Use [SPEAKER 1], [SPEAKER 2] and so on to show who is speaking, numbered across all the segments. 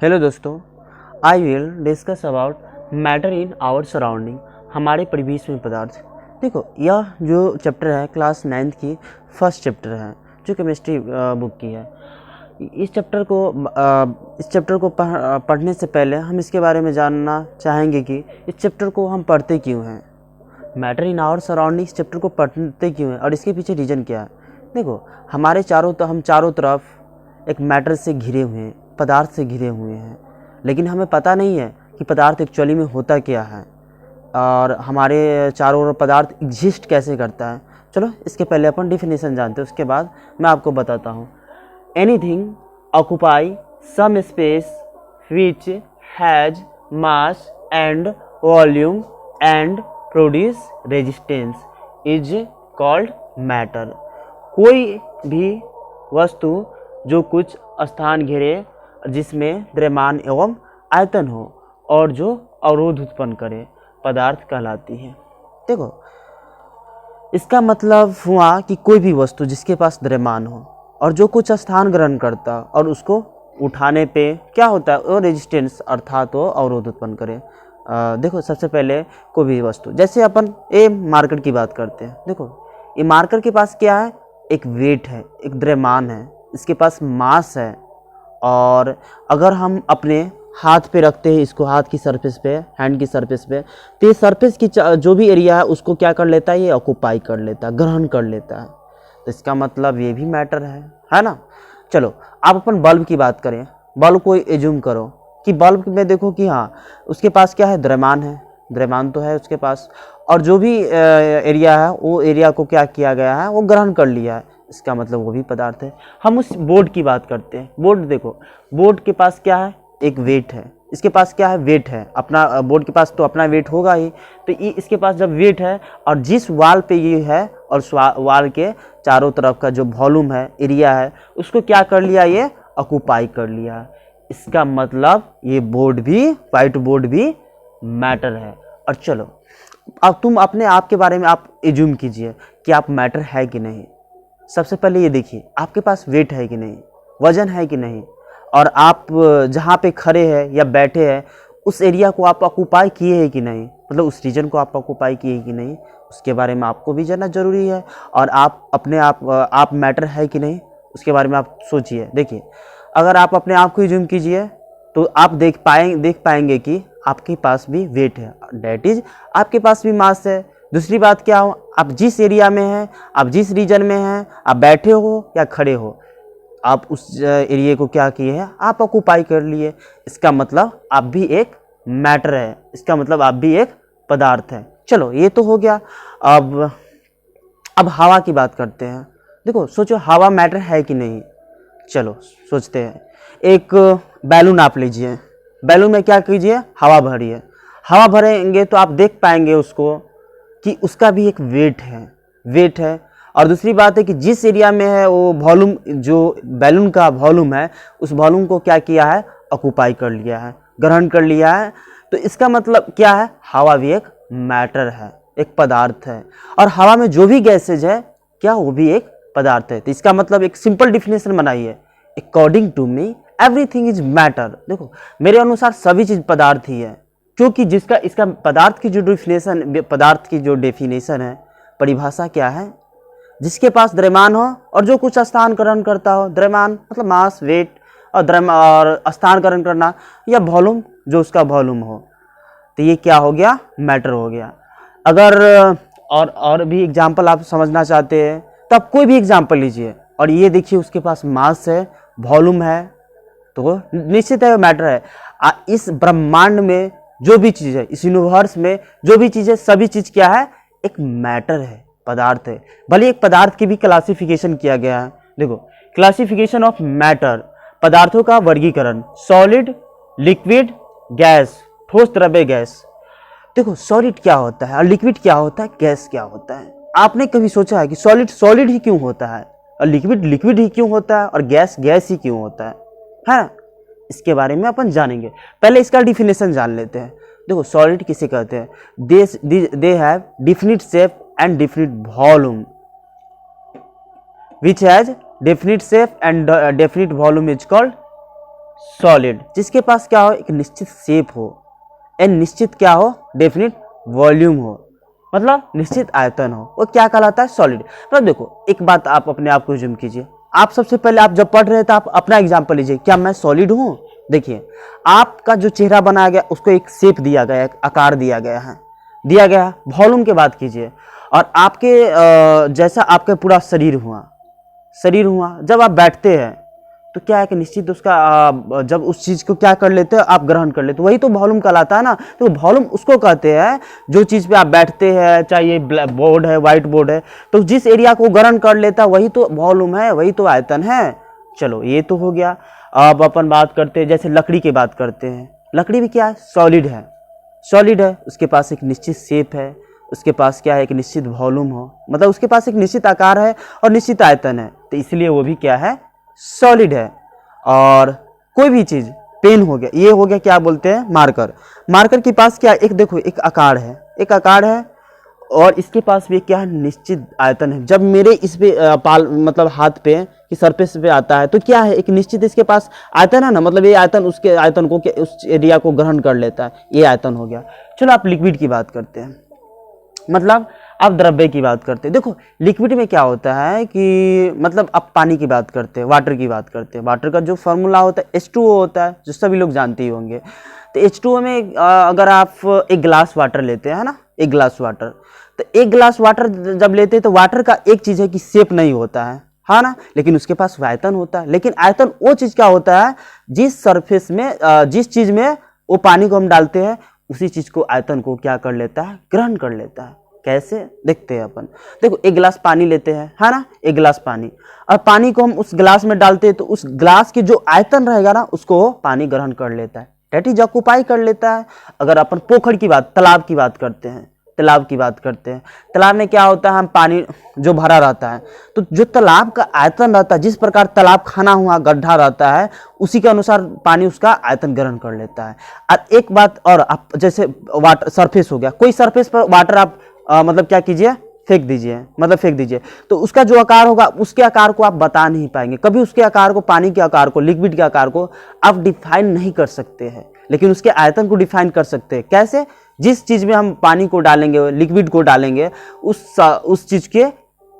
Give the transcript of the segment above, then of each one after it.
[SPEAKER 1] Hello दोस्तों, I will discuss about matter in our surrounding, हमारे परिवेश में पदार्थ। देखो, यह जो चैप्टर है क्लास 9th की फर्स्ट चैप्टर है जो केमिस्ट्री बुक की है। इस चैप्टर को पढ़ने से पहले हम इसके बारे में जानना चाहेंगे कि इस चैप्टर को हम पढ़ते क्यों हैं। मैटर इन आवर सराउंडिंग इस चैप्टर को पढ़ते क्यों हैं और इसके पीछे रीज़न क्या है। देखो, हम चारों तरफ एक मैटर से घिरे हुए हैं, पदार्थ से घिरे हुए हैं, लेकिन हमें पता नहीं है कि पदार्थ एक्चुअली में होता क्या है और हमारे चारों ओर पदार्थ एग्जिस्ट कैसे करता है। चलो इसके पहले अपन डिफिनेशन जानते हैं, उसके बाद मैं आपको बताता हूँ। Anything occupy some space which has mass and volume and produce resistance is called matter. कोई भी वस्तु जो कुछ स्थान घेरे, जिसमें द्रव्यमान एवं आयतन हो और जो अवरोध उत्पन्न करे, पदार्थ कहलाती है। देखो, इसका मतलब हुआ कि कोई भी वस्तु जिसके पास द्रव्यमान हो और जो कुछ स्थान ग्रहण करता और उसको उठाने पे क्या होता है, वो रेजिस्टेंस अर्थात वो अवरोध उत्पन्न करे। देखो, सबसे पहले कोई भी वस्तु, जैसे अपन ए मार्कर की बात करते हैं। देखो, ये मार्कर के पास क्या है, एक वेट है, एक द्रव्यमान है, इसके पास मास है। और अगर हम अपने हाथ पे रखते हैं इसको, हाथ की सरफेस पे, हैंड की सरफेस पे, तो ये सरफेस की जो भी एरिया है उसको क्या कर लेता है, ये ऑक्यूपाई कर लेता है, ग्रहण कर लेता है। तो इसका मतलब ये भी मैटर है ना। चलो आप अपन बल्ब की बात करें। बल्ब को एज्यूम करो कि बल्ब में देखो कि हाँ, उसके पास क्या है, द्रव्यमान है, द्रव्यमान तो है उसके पास, और जो भी एरिया है वो एरिया को क्या किया गया है, वो ग्रहण कर लिया है। इसका मतलब वो भी पदार्थ है। हम उस बोर्ड की बात करते हैं। बोर्ड देखो, बोर्ड के पास क्या है, एक वेट है, इसके पास क्या है, वेट है अपना। बोर्ड के पास तो अपना वेट होगा ही, तो ये इसके पास जब वेट है और जिस वाल पे ये है और वाल के चारों तरफ का जो वॉल्यूम है, एरिया है, उसको क्या कर लिया, ये ऑक्यूपाई कर लिया। इसका मतलब ये बोर्ड भी, व्हाइट बोर्ड भी मैटर है। और चलो अब तुम अपने आप के बारे में आप एज्यूम कीजिए कि आप मैटर है कि नहीं। सबसे पहले ये देखिए, आपके पास वेट है कि नहीं, वजन है कि नहीं, और आप जहाँ पे खड़े हैं या बैठे हैं उस एरिया को आप ऑक्यूपाई किए हैं कि नहीं, मतलब उस रीजन को आप ऑक्यूपाई किए हैं कि नहीं, उसके बारे में आपको भी जानना जरूरी है। और आप अपने आप मैटर है कि नहीं, उसके बारे में आप सोचिए। देखिए, अगर आप अपने आप को एज्यूम कीजिए तो आप देख पाएंगे कि आपके पास भी वेट है, डैट इज आपके पास भी मास है। दूसरी बात क्या हो, आप जिस एरिया में हैं, आप जिस रीजन में हैं, आप बैठे हो या खड़े हो, आप उस एरिया को क्या किए हैं, आप ऑक्यूपाई कर लिए। इसका मतलब आप भी एक मैटर है, इसका मतलब आप भी एक पदार्थ है। चलो ये तो हो गया। अब हवा की बात करते हैं। देखो सोचो, हवा मैटर है कि नहीं। चलो सोचते हैं। एक बैलून आप लीजिए, बैलून में क्या कीजिए, हवा भरिए। हवा भरेंगे तो आप देख पाएंगे उसको कि उसका भी एक वेट है। और दूसरी बात है कि जिस एरिया में है वो वॉल्यूम, जो बैलून का वॉल्यूम है, उस वॉल्यूम को क्या किया है, ऑक्यूपाई कर लिया है, ग्रहण कर लिया है। तो इसका मतलब क्या है, हवा भी एक मैटर है, एक पदार्थ है। और हवा में जो भी गैसेज है, क्या वो भी एक पदार्थ है। तो इसका मतलब एक सिंपल डिफिनेशन बनाइए, according to me everything is matter. देखो, मेरे अनुसार सभी चीज पदार्थ ही है, क्योंकि इसका पदार्थ की जो डेफिनेशन है, परिभाषा क्या है, जिसके पास द्रव्यमान हो और जो कुछ स्थान ग्रहण करता हो। द्रव्यमान मतलब मास, वेट, और स्थान ग्रहण करना, या वॉल्यूम, जो उसका वॉल्यूम हो, तो ये क्या हो गया, मैटर हो गया। अगर और भी एग्जाम्पल आप समझना चाहते हैं तो आप कोई भी एग्जाम्पल लीजिए और ये देखिए उसके पास मास है, वॉल्यूम है, तो निश्चित है मैटर है। इस ब्रह्मांड में जो भी चीज है, इस यूनिवर्स में जो भी चीज है, सभी चीज क्या है, एक मैटर है, पदार्थ है। भले एक पदार्थ की भी क्लासिफिकेशन किया गया है। देखो, क्लासिफिकेशन ऑफ मैटर, पदार्थों का वर्गीकरण, सॉलिड, लिक्विड, गैस, ठोस, द्रव्य, गैस। देखो, सॉलिड क्या होता है और लिक्विड क्या होता है, गैस क्या होता है। आपने कभी सोचा है कि सॉलिड ही क्यों होता है और लिक्विड ही क्यों होता है और गैस ही क्यों होता है? इसके बारे में अपन जानेंगे। पहले इसका डिफिनेशन जान लेते हैं। देखो, सॉलिड किसे कहते हैं, they have definite shape and definite volume, which has definite shape and definite volume is called solid, जिसके पास क्या हो, एक निश्चित शेप हो एंड निश्चित क्या हो, डेफिनिट वॉल्यूम हो, मतलब निश्चित आयतन हो, वो क्या कहलाता है, सॉलिड। मतलब देखो एक बात आप अपने आप को जूम कीजिए, आप सबसे पहले आप जब पढ़ रहे थे आप अपना एग्जाम्पल लीजिए, क्या मैं सॉलिड हूँ? देखिए आपका जो चेहरा बनाया गया उसको एक शेप दिया गया, एक आकार दिया गया है, दिया गया। वॉल्यूम की बात कीजिए, और आपके जैसा आपका पूरा शरीर हुआ, जब आप बैठते हैं तो क्या है कि निश्चित उसका जब उस चीज को क्या कर लेते हैं, आप ग्रहण कर लेते, वही तो वॉल्यूम कहलाता है ना। तो वॉल्यूम उसको कहते हैं जो चीज पे आप बैठते हैं, चाहे ये ब्लैक बोर्ड है, व्हाइट बोर्ड है, तो जिस एरिया को ग्रहण कर लेता है वही तो वॉल्यूम है, वही तो आयतन है। चलो ये तो हो गया। अब अपन बात करते हैं, जैसे लकड़ी की बात करते हैं, लकड़ी भी क्या है, सॉलिड है, उसके पास एक निश्चित शेप है, उसके पास क्या है, एक निश्चित वॉल्यूम हो, मतलब उसके पास एक निश्चित आकार है और निश्चित आयतन है, तो इसलिए वो भी क्या है, सॉलिड है। और कोई भी चीज, पेन हो गया, ये हो गया क्या बोलते हैं, मार्कर के पास क्या, एक देखो एक आकार है और इसके पास भी क्या है, निश्चित आयतन है। जब मेरे इस पे मतलब हाथ पे कि सरफेस पे आता है तो क्या है, एक निश्चित इसके पास आयतन है ना, मतलब ये आयतन उसके आयतन को, उस एरिया को ग्रहण कर लेता है, ये आयतन हो गया। चलो आप लिक्विड की बात करते हैं, मतलब आप द्रव्य की बात करते हैं। देखो लिक्विड में क्या होता है कि मतलब आप पानी की बात करते हैं, वाटर की बात करते हैं, वाटर का जो फार्मूला होता है H2O होता है, जो सभी लोग जानते ही होंगे। तो H2O में अगर आप एक गिलास वाटर लेते हैं ना, एक गिलास वाटर, तो एक गिलास वाटर जब लेते हैं तो वाटर का एक चीज है कि शेप नहीं होता है, हाँ ना, लेकिन उसके पास आयतन होता है। लेकिन आयतन वो चीज क्या होता है, जिस सरफेस में जिस चीज में वो पानी को हम डालते हैं, उसी चीज को, आयतन को क्या कर लेता है, ग्रहण कर लेता है। कैसे देखते हैं अपन, देखो एक गिलास पानी लेते हैं, है ना, एक गिलास पानी, और पानी को हम उस गिलास में डालते हैं तो उस गिलास की जो आयतन रहेगा ना, उसको पानी ग्रहण कर लेता है, डेट इज ऑक्यूपाई कर लेता है। अगर अपन पोखर की बात, तालाब की बात करते हैं, तालाब में क्या होता है, हम पानी जो भरा रहता है, तो जो तालाब का आयतन रहता है, जिस प्रकार तालाब खाना हुआ गड्ढा रहता है, उसी के अनुसार पानी उसका आयतन ग्रहण कर लेता है। और एक बात और, आप जैसे वाटर सरफेस हो गया, कोई सरफेस पर वाटर आप मतलब क्या कीजिए, फेंक दीजिए, तो उसका जो आकार होगा, उसके आकार को आप बता नहीं पाएंगे कभी, उसके आकार को, पानी के आकार को, लिक्विड के आकार को आप डिफाइन नहीं कर सकते हैं, लेकिन उसके आयतन को डिफाइन कर सकते हैं। कैसे, जिस चीज में हम पानी को डालेंगे, लिक्विड को डालेंगे, उस चीज के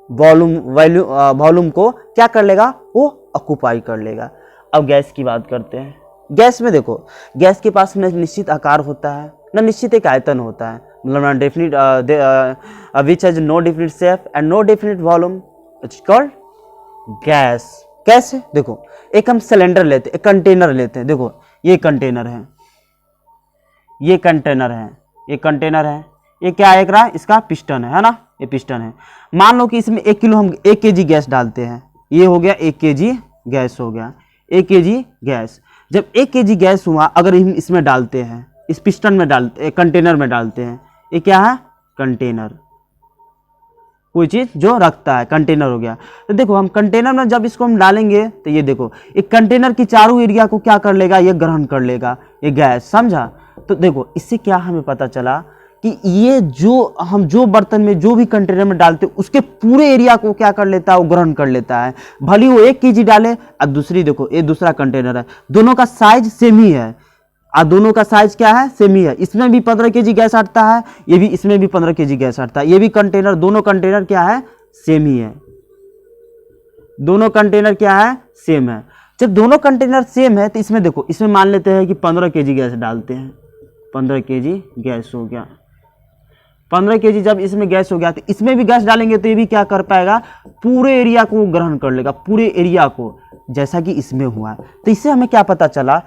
[SPEAKER 1] वॉल्यूम को क्या कर लेगा, वो ऑक्यूपाई कर लेगा। अब गैस की बात करते हैं। गैस में देखो, गैस के पास न निश्चित आकार होता है, न निश्चित एक आयतन होता है, मतलब definite which has no definite shape and no definite volume, it's called gas. कैसे, देखो एक हम सिलेंडर लेते, एक कंटेनर लेते हैं, देखो ये कंटेनर है, ये कंटेनर है, ये क्या एक रहा, इसका पिस्टन है ना, ये पिस्टन है। मान लो कि इसमें 1 किलो हम 1 केजी गैस डालते हैं, ये हो गया 1 केजी गैस, हो गया 1 केजी गैस। जब 1 केजी गैस हुआ, अगर हम इसमें डालते हैं, इस पिस्टन में डालते, कंटेनर में डालते हैं, ये क्या है, कंटेनर, कोई चीज जो रखता है, कंटेनर हो गया। तो देखो हम कंटेनर में जब इसको हम डालेंगे तो ये देखो, एक कंटेनर की चारों एरिया को क्या कर लेगा, ये ग्रहण कर लेगा, ये गैस, समझा। तो देखो इससे क्या हमें पता चला कि ये जो बर्तन में, जो भी कंटेनर में डालते हैं, उसके पूरे एरिया को क्या कर लेता है, वो ग्रहण कर लेता है। भले वो 1 केजी डाले, और दूसरी देखो ये दूसरा कंटेनर है, दोनों का साइज सेम ही है, और दोनों का साइज क्या है, सेम ही है। इसमें भी 15 केजी गैस हटता है, ये भी, इसमें भी 15 केजी गैस हटता है, ये भी कंटेनर, दोनों कंटेनर क्या है, सेम ही है, दोनों कंटेनर क्या है, सेम है। जब दोनों कंटेनर सेम है तो इसमें देखो, इसमें मान लेते हैं कि 15 केजी गैस डालते हैं, 15 केजी गैस हो गया, 15 केजी जब इसमें गैस हो गया तो इसमें भी गैस डालेंगे तो ये भी क्या कर पाएगा, पूरे एरिया को ग्रहण कर लेगा, पूरे एरिया को, जैसा कि इसमें हुआ है। तो इससे हमें क्या पता चला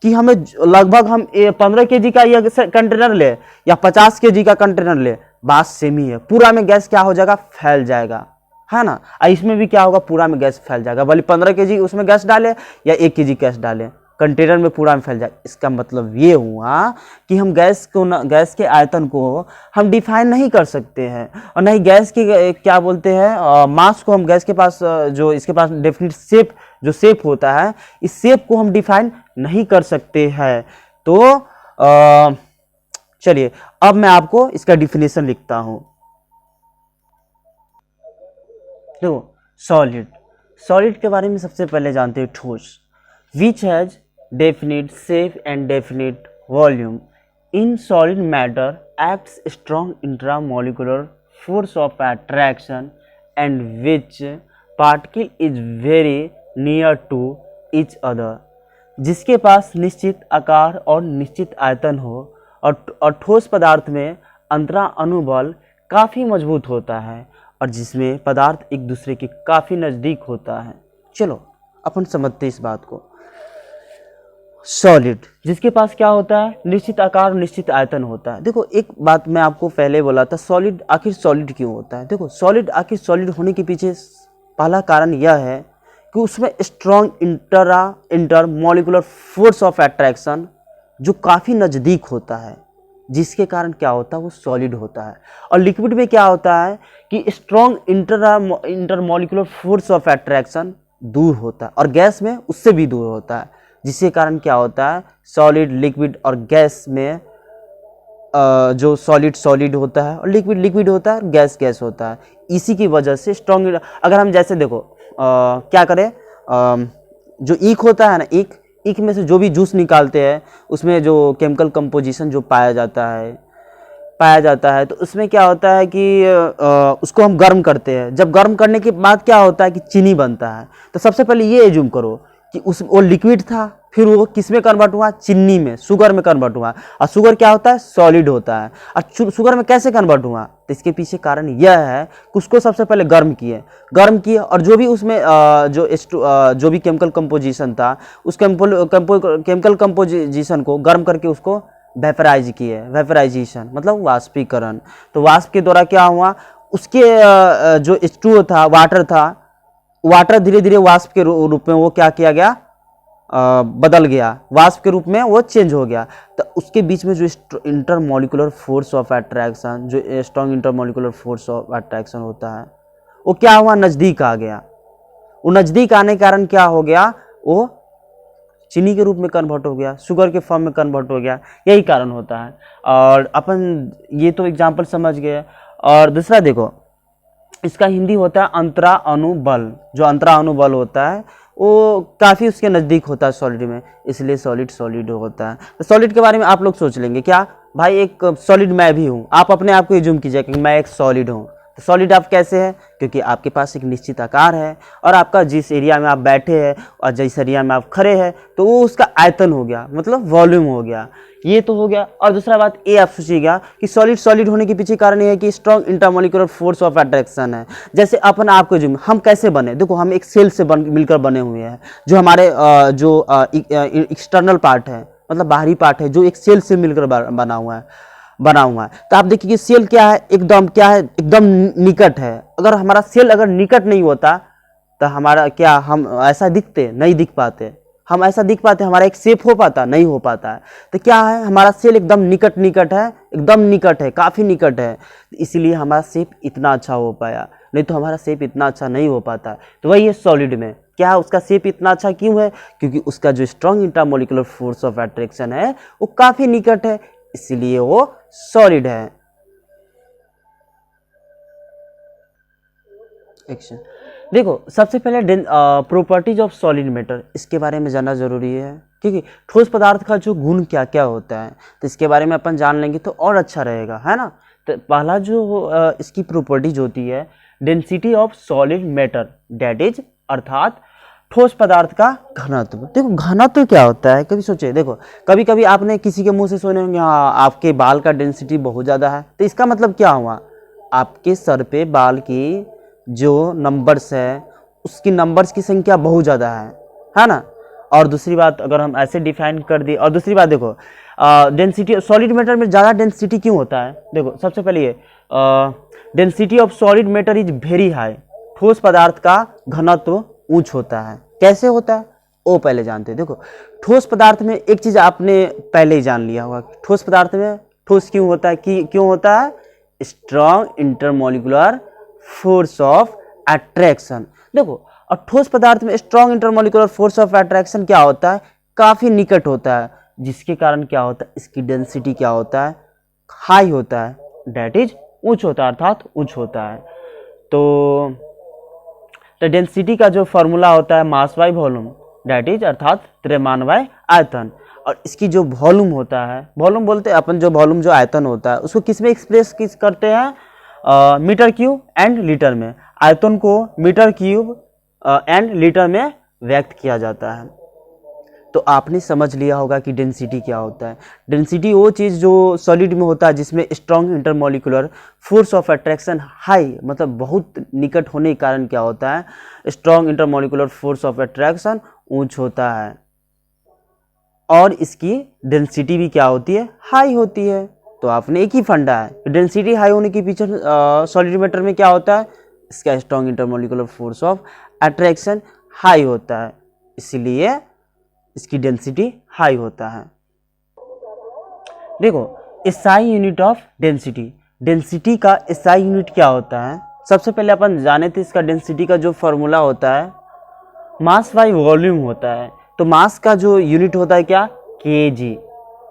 [SPEAKER 1] कि हमें लगभग हम 15 केजी का ये कंटेनर ले या 50 केजी का कंटेनर ले, बात सेम ही है, पूरा में गैस क्या हो जाएगा, फैल जाएगा, है ना। और इसमें भी क्या होगा, पूरा में गैस फैल जाएगा, भले 15 केजी उसमें गैस डाले या 1 केजी गैस डाले, कंटेनर में पूरा में फैल जाए। इसका मतलब ये हुआ कि हम गैस के आयतन को हम डिफाइन नहीं कर सकते हैं, और नहीं गैस के क्या बोलते हैं, मास को हम, गैस के पास जो इसके पास डेफिनेट शेप, जो शेप होता है, इस शेप को हम डिफाइन नहीं कर सकते हैं। तो चलिए अब मैं आपको इसका डिफिनेशन लिखता हूं। देखो सॉलिड के बारे में सबसे पहले जानते हैं, ठोस, which has definite shape and definite volume. In solid matter acts strong intramolecular force of attraction and which particle is very near to each other. जिसके पास निश्चित आकार और निश्चित आयतन हो और ठोस पदार्थ में अंतरा अणुबल काफ़ी मजबूत होता है और जिसमें पदार्थ एक दूसरे के काफ़ी नज़दीक होता है। चलो अपन समझते इस बात को। सॉलिड जिसके पास क्या होता है, निश्चित आकार और निश्चित आयतन होता है। देखो एक बात मैं आपको पहले बोला था, सॉलिड आखिर सॉलिड क्यों होता है। देखो सॉलिड आखिर सॉलिड होने के पीछे पहला कारण यह है कि उसमें strong inter molecular force of attraction जो काफ़ी नज़दीक होता है, जिसके कारण क्या होता है वो सॉलिड होता है। और लिक्विड में क्या होता है कि strong inter molecular force of attraction दूर होता है और गैस में उससे भी दूर होता है, जिसके कारण क्या होता है सॉलिड लिक्विड और गैस में जो सॉलिड होता है और लिक्विड होता है, गैस होता है। इसी की वजह से स्ट्रॉन्ग, अगर हम जैसे देखो क्या करें, जो ईख होता है ना, ईख में से जो भी जूस निकालते हैं उसमें जो केमिकल कंपोजिशन जो पाया जाता है तो उसमें क्या होता है कि उसको हम गर्म करते हैं। जब गर्म करने के बाद क्या होता है कि चीनी बनता है। तो सबसे पहले ये एज्यूम करो कि वो लिक्विड था, फिर वो किस में कन्वर्ट हुआ, चीनी में, शुगर में कन्वर्ट हुआ। और शुगर क्या होता है, सॉलिड होता है। और शुगर में कैसे कन्वर्ट हुआ, तो इसके पीछे कारण यह है कि उसको सबसे पहले गर्म किए और जो भी उसमें जो भी केमिकल कंपोजिशन था उस केमिकल कंपोजिशन को गर्म करके उसको वेपराइजेशन मतलब वाष्पीकरण। तो वाष्प के द्वारा क्या हुआ, उसके जो H2O था, वाटर धीरे धीरे वाष्प के रूप में वो क्या किया गया, बदल गया, वाष्प के रूप में वो चेंज हो गया। तो उसके बीच में जो इंटरमॉलिकुलर फोर्स ऑफ अट्रैक्शन, जो strong intermolecular force of attraction होता है, वो क्या हुआ, नज़दीक आ गया। वो नज़दीक आने के कारण क्या हो गया, वो चीनी के रूप में कन्वर्ट हो गया, शुगर के फॉर्म में कन्वर्ट हो गया। यही कारण होता है। और अपन ये तो एग्जाम्पल समझ गए। और दूसरा देखो, इसका हिंदी होता है अंतरा अणुबल। जो अंतरा अणुबल होता है वो काफ़ी उसके नज़दीक होता है सॉलिड में, इसलिए सॉलिड होता है। तो सॉलिड के बारे में आप लोग सोच लेंगे क्या, भाई एक सॉलिड मैं भी हूँ। आप अपने आप को एज्यूम कीजिए कि मैं एक सॉलिड हूँ। तो सॉलिड आप कैसे हैं, क्योंकि आपके पास एक निश्चित आकार है और आपका जिस एरिया में आप बैठे हैं और जिस एरिया में आप खड़े हैं तो वो उसका आयतन हो गया, मतलब वॉल्यूम हो गया। ये तो हो गया। और दूसरा बात ये आप सोचिएगा कि सॉलिड होने के पीछे कारण ये है कि strong intermolecular force of attraction है। जैसे अपन आपको जो हम कैसे बने, देखो हम एक सेल से मिलकर बने हुए हैं। जो हमारे एक्सटर्नल पार्ट है, मतलब बाहरी पार्ट है, जो एक सेल से मिलकर बना हुआ है। तो आप देखिए कि सेल क्या है, एकदम निकट है। अगर हमारा सेल अगर निकट नहीं होता तो हमारा क्या, हम ऐसा नहीं दिख पाते, हम ऐसा दिख पाते, हमारा एक शेप हो पाता, नहीं हो पाता है। तो क्या है, हमारा सेल एकदम निकट है, काफ़ी निकट है, इसीलिए हमारा शेप इतना अच्छा हो पाया, नहीं तो हमारा शेप इतना अच्छा नहीं हो पाता। तो वही है सॉलिड में, क्या उसका शेप इतना अच्छा क्यों है, क्योंकि उसका जो strong intermolecular force of attraction है वो काफ़ी निकट है, इसलिए वो सॉलिड है। एक्शन देखो, सबसे पहले प्रॉपर्टीज ऑफ सॉलिड मैटर, इसके बारे में जानना जरूरी है, क्योंकि ठोस पदार्थ का जो गुण क्या क्या होता है तो इसके बारे में अपन जान लेंगे तो और अच्छा रहेगा, है ना। तो पहला जो इसकी प्रॉपर्टीज होती है, density of solid matter, that is अर्थात ठोस पदार्थ का घनत्व। देखो घनत्व क्या होता है, कभी सोचे, देखो कभी कभी आपने किसी के मुंह से सुने होंगे, हाँ आपके बाल का डेंसिटी बहुत ज़्यादा है। तो इसका मतलब क्या हुआ, आपके सर पे बाल की जो नंबर्स है उसकी नंबर्स की संख्या बहुत ज़्यादा है ना। और दूसरी बात अगर हम ऐसे डिफाइन कर दी, और दूसरी बात देखो डेंसिटी सॉलिड मैटर में ज़्यादा डेंसिटी क्यों होता है। देखो सबसे पहले ये density of solid matter is very high, ठोस पदार्थ का घनत्व उच्च होता है। कैसे होता है वो पहले जानते हैं। देखो ठोस पदार्थ में एक चीज़ आपने पहले ही जान लिया होगा, ठोस पदार्थ में ठोस क्यों होता है, क्यों होता है, strong intermolecular force of attraction. देखो और ठोस पदार्थ में strong intermolecular force of attraction क्या होता है, काफी निकट होता है, जिसके कारण क्या होता है, इसकी डेंसिटी क्या होता है, हाई होता है, डेट इज उच्च होता है, अर्थात उच्च होता है। तो डेंसिटी का जो फॉर्मूला होता है mass by volume, that is अर्थात द्रव्यमानवाय आयतन। और इसकी जो वॉल्यूम होता है, वॉल्यूम बोलते हैं अपन, जो वॉल्यूम जो आयतन होता है उसको किस में एक्सप्रेस किस करते हैं, मीटर क्यूब एंड लीटर में। आयतन को मीटर क्यूब एंड लीटर में व्यक्त किया जाता है। तो आपने समझ लिया होगा कि डेंसिटी क्या होता है। डेंसिटी वो चीज़ जो सॉलिड में होता है जिसमें strong intermolecular force of attraction high, मतलब बहुत निकट होने के कारण क्या होता है, strong intermolecular force of attraction ऊंच होता है, और इसकी डेंसिटी भी क्या होती है, हाई होती है। तो आपने एक ही फंडा है, डेंसिटी हाई होने के पीछे सॉलिड मैटर में क्या होता है, इसका strong intermolecular force of attraction high होता है, इसलिए इसकी डेंसिटी हाई होता है। देखो SI unit of density, density का एसआई यूनिट क्या होता है। सबसे पहले अपन जाने थे इसका डेंसिटी का जो फॉर्मूला होता है मास बाई वॉल्यूम होता है। तो मास का जो यूनिट होता है क्या, केजी,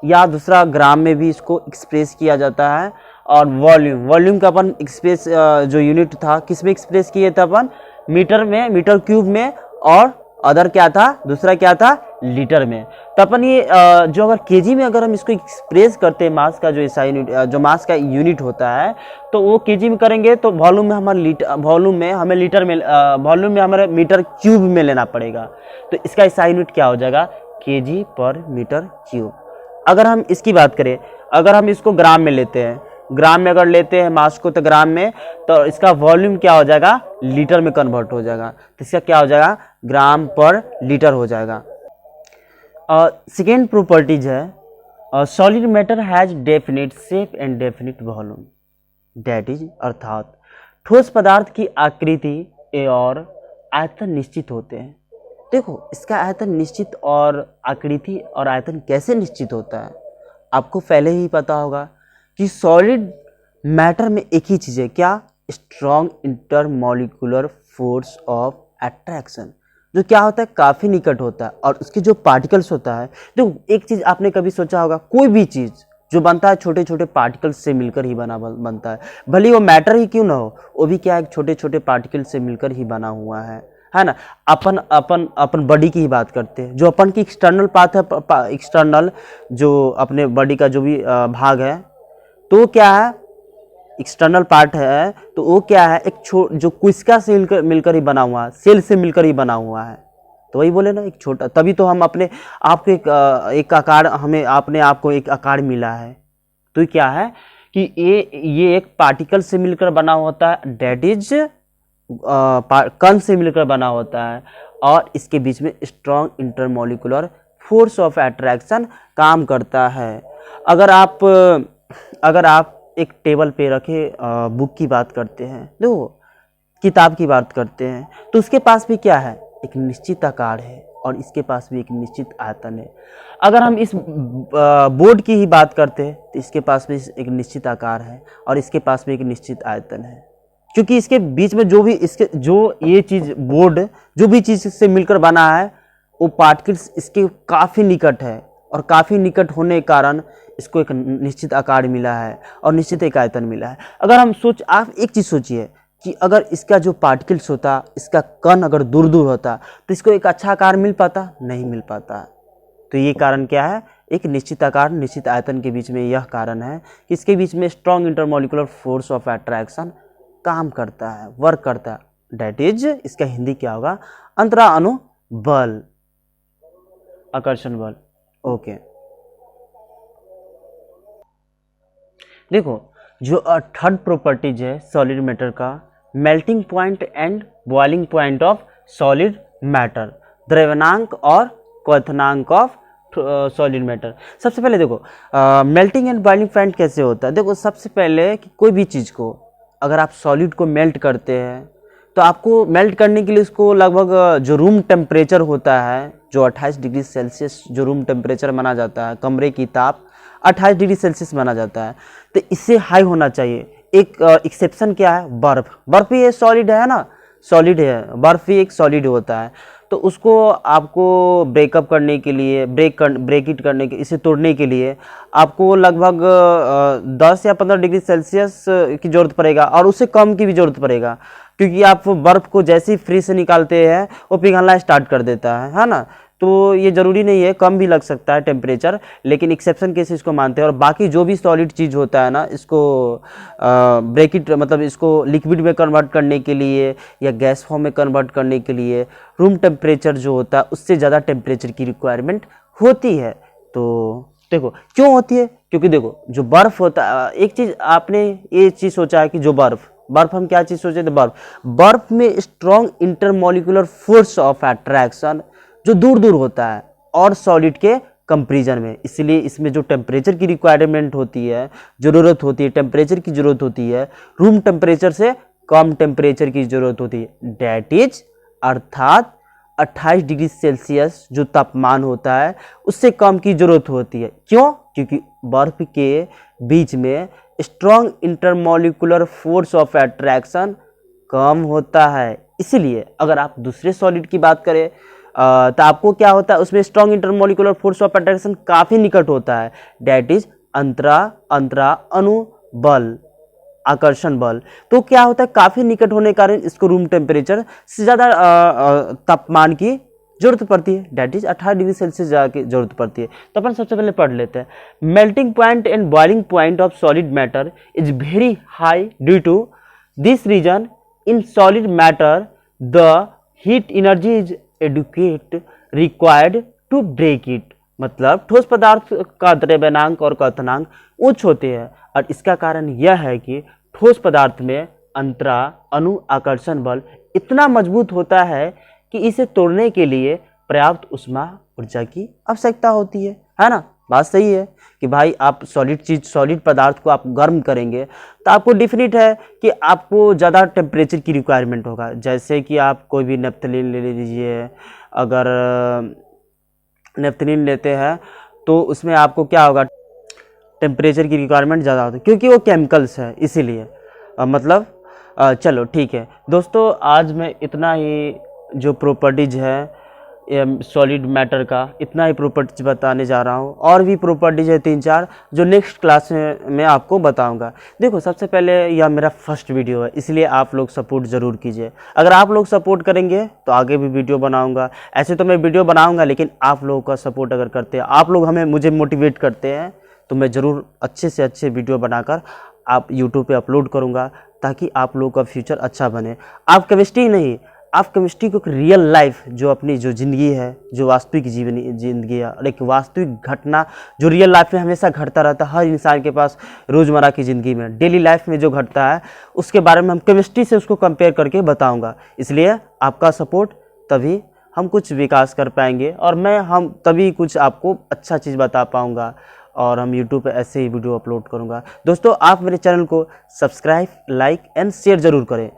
[SPEAKER 1] या दूसरा ग्राम में भी इसको एक्सप्रेस किया जाता है। और वॉल्यूम, वॉल्यूम का अपन एक्सप्रेस जो यूनिट था किस में एक्सप्रेस किए थे अपन, मीटर में, मीटर क्यूब में, और अदर क्या था, दूसरा क्या था, लीटर में। तो अपन ये जो अगर केजी में अगर हम इसको एक्सप्रेस करते हैं मास का जो एसआई यूनिट, जो मास का यूनिट होता है, तो वो केजी में करेंगे तो वॉल्यूम में हमारे वॉल्यूम में हमें लीटर में, वॉल्यूम में हमारे मीटर क्यूब में लेना पड़ेगा। तो इसका एसआई यूनिट क्या हो जाएगा, केजी पर मीटर क्यूब। अगर हम इसकी बात करें, अगर हम इसको ग्राम में लेते हैं, ग्राम में अगर लेते हैं मास को तो ग्राम में, तो इसका वॉल्यूम क्या हो जाएगा, लीटर में कन्वर्ट हो जाएगा। तो इसका क्या हो जाएगा, ग्राम पर लीटर हो जाएगा। सेकेंड प्रॉपर्टीज है solid matter has definite shape and definite volume, that is अर्थात ठोस पदार्थ की आकृति और आयतन निश्चित होते हैं। देखो इसका आयतन निश्चित और आकृति और आयतन कैसे निश्चित होता है, आपको पहले ही पता होगा कि सॉलिड मैटर में एक ही चीज़ है, क्या, strong intermolecular force of attraction, जो क्या होता है काफ़ी निकट होता है। और उसके जो पार्टिकल्स होता है, देखो एक चीज़ आपने कभी सोचा होगा, कोई भी चीज़ जो बनता है छोटे छोटे पार्टिकल्स से मिलकर ही बनता है, भले वो मैटर ही क्यों ना हो, वो भी क्या है छोटे छोटे पार्टिकल्स से मिलकर ही बना हुआ है ना। अपन अपन अपन बॉडी की ही बात करते हैं, जो अपन की एक्सटर्नल पार्ट है, एक्सटर्नल जो अपने बॉडी का जो भी भाग है, तो क्या है, एक्सटर्नल पार्ट है, तो वो क्या है, एक जो कोशिका से मिलकर ही बना हुआ है, सेल से मिलकर ही बना हुआ है। तो वही बोले ना एक छोटा, तभी तो हम अपने आप को एक आकार, हमें अपने आप को एक आकार मिला है। तो क्या है कि ये एक पार्टिकल से मिलकर बना होता है, डेट इज कण से मिलकर बना होता है, और इसके बीच में strong intermolecular force of attraction काम करता है। अगर आप एक टेबल पे रखे बुक की बात करते हैं, देखो किताब की बात करते हैं, तो उसके पास भी क्या है, एक निश्चित आकार है, और इसके पास भी एक निश्चित आयतन है। अगर हम इस बोर्ड की ही बात करते हैं तो इसके पास भी एक निश्चित आकार है, और इसके पास भी एक निश्चित आयतन है, क्योंकि इसके बीच में जो ये चीज़ बोर्ड जो भी चीज़ से मिलकर बना है, वो पार्टिकल्स इसके काफ़ी निकट है, और काफ़ी निकट होने के कारण इसको एक निश्चित आकार मिला है और निश्चित एक आयतन मिला है। अगर हम आप एक चीज़ सोचिए कि अगर इसका जो पार्टिकल्स होता, इसका कण अगर दूर दूर होता, तो इसको एक अच्छा आकार मिल पाता, नहीं मिल पाता। तो ये कारण क्या है, एक निश्चित आकार निश्चित आयतन के बीच में यह कारण है कि इसके बीच में strong intermolecular force of attraction काम करता है, वर्क करता है, डेट इज, इसका हिंदी क्या होगा, अंतरा अणु बल, आकर्षण बल। ओके देखो जो थर्ड प्रॉपर्टीज है सॉलिड मैटर का, melting point and boiling point of solid matter, द्रव्यनांक और क्वथनांक ऑफ सॉलिड मैटर। सबसे पहले देखो मेल्टिंग एंड बॉइलिंग पॉइंट कैसे होता है। देखो सबसे पहले कि कोई भी चीज़ को अगर आप सॉलिड को मेल्ट करते हैं, तो आपको मेल्ट करने के लिए उसको लगभग जो रूम टेम्परेचर होता है, जो 28 डिग्री सेल्सियस जो रूम टेम्परेचर माना जाता है, कमरे की ताप 28 डिग्री सेल्सियस माना जाता है, तो इससे हाई होना चाहिए। एक एक्सेप्शन क्या है, बर्फ़, बर्फ़ भी ये सॉलिड है ना, सॉलिड है, बर्फ़ भी एक सॉलिड होता है। तो उसको आपको ब्रेकअप करने के लिए, ब्रेक इट करने के, इसे तोड़ने के लिए आपको लगभग 10 या 15 डिग्री सेल्सियस की ज़रूरत पड़ेगा, और उससे कम की भी ज़रूरत पड़ेगा, क्योंकि आप बर्फ़ को जैसे ही फ्रीज से निकालते हैं वो पिघलना स्टार्ट कर देता है ना। तो ये ज़रूरी नहीं है, कम भी लग सकता है टेम्परेचर, लेकिन एक्सेप्शन केस इसको मानते हैं। और बाकी जो भी सॉलिड चीज़ होता है ना, इसको ब्रेकिट मतलब इसको लिक्विड में कन्वर्ट करने के लिए या गैस फॉर्म में कन्वर्ट करने के लिए रूम टेम्परेचर जो होता है उससे ज़्यादा टेम्परेचर की रिक्वायरमेंट होती है। तो देखो क्यों होती है, क्योंकि देखो जो बर्फ़ होता है, एक चीज़ आपने ये चीज़ सोचा है कि जो बर्फ हम क्या चीज़ सोचे थे, बर्फ में strong intermolecular force of attraction जो दूर दूर होता है और सॉलिड के कंपेरिजन में, इसलिए इसमें जो टेम्परेचर की रिक्वायरमेंट होती है, ज़रूरत होती है, टेम्परेचर की ज़रूरत होती है, रूम टेम्परेचर से कम टेम्परेचर की ज़रूरत होती है, डैट इज अर्थात 28 डिग्री सेल्सियस जो तापमान होता है उससे कम की ज़रूरत होती है। क्यों? क्योंकि बर्फ़ के बीच में strong intermolecular force of attraction कम होता है। इसलिए अगर आप दूसरे सॉलिड की बात करें तो आपको क्या होता है, उसमें strong intermolecular force of attraction काफ़ी निकट होता है, डैट इज अंतरा अणु बल, आकर्षण बल। तो क्या होता है, काफ़ी निकट होने के कारण इसको रूम टेम्परेचर से ज़्यादा तापमान की जरूरत पड़ती है, डैट इज 28 डिग्री सेल्सियस की जरूरत पड़ती है। तो अपन सबसे पहले पढ़ लेते हैं। Melting point and boiling point of solid matter is very high due to this reason in solid matter the heat energy is adequate required to break it. मतलब ठोस पदार्थ का द्रव्यनांक और क्वथनांक उच्च होते हैं और इसका कारण यह है कि ठोस पदार्थ में अंतरा अणु आकर्षण बल इतना मजबूत होता है कि इसे तोड़ने के लिए पर्याप्त ऊष्मा ऊर्जा की आवश्यकता होती है ना। बात सही है कि भाई आप सॉलिड पदार्थ को आप गर्म करेंगे तो आपको डिफिनिट है कि आपको ज़्यादा टेम्परेचर की रिक्वायरमेंट होगा। जैसे कि आप कोई भी नेफ्थलीन ले लीजिए, अगर नेफ्थलीन लेते हैं तो उसमें आपको क्या होगा, टेम्परेचर की रिक्वायरमेंट ज़्यादा होती है क्योंकि वो केमिकल्स है, इसीलिए चलो ठीक है दोस्तों, आज मैं इतना ही जो प्रॉपर्टीज है सॉलिड मैटर का इतना ही प्रॉपर्टीज बताने जा रहा हूँ। और भी प्रॉपर्टीज है 3-4 जो नेक्स्ट क्लास में मैं आपको बताऊंगा। देखो सबसे पहले यह मेरा फर्स्ट वीडियो है, इसलिए आप लोग सपोर्ट ज़रूर कीजिए। अगर आप लोग सपोर्ट करेंगे तो आगे भी वीडियो बनाऊंगा। ऐसे तो मैं वीडियो बनाऊंगा, लेकिन आप लोगों का सपोर्ट अगर करते हैं, आप लोग मुझे मोटिवेट करते हैं, तो मैं ज़रूर अच्छे से अच्छे वीडियो बनाकर आप यूट्यूब पर अपलोड करूँगा, ताकि आप लोगों का फ्यूचर अच्छा बने। आप केमिस्ट्री नहीं, आप केमिस्ट्री को रियल लाइफ जो अपनी जो ज़िंदगी है, जो वास्तविक ज़िंदगी है और एक वास्तविक घटना जो रियल लाइफ में हमेशा घटता रहता है, हर इंसान के पास रोज़मर्रा की ज़िंदगी में डेली लाइफ में जो घटता है उसके बारे में हम केमिस्ट्री से उसको कंपेयर करके बताऊंगा। इसलिए आपका सपोर्ट, तभी हम कुछ विकास कर पाएंगे और हम तभी कुछ आपको अच्छा चीज़ बता पाऊँगा और हम YouTube पे ऐसे ही वीडियो अपलोड करूँगा। दोस्तों आप मेरे चैनल को सब्सक्राइब, लाइक एंड शेयर ज़रूर करें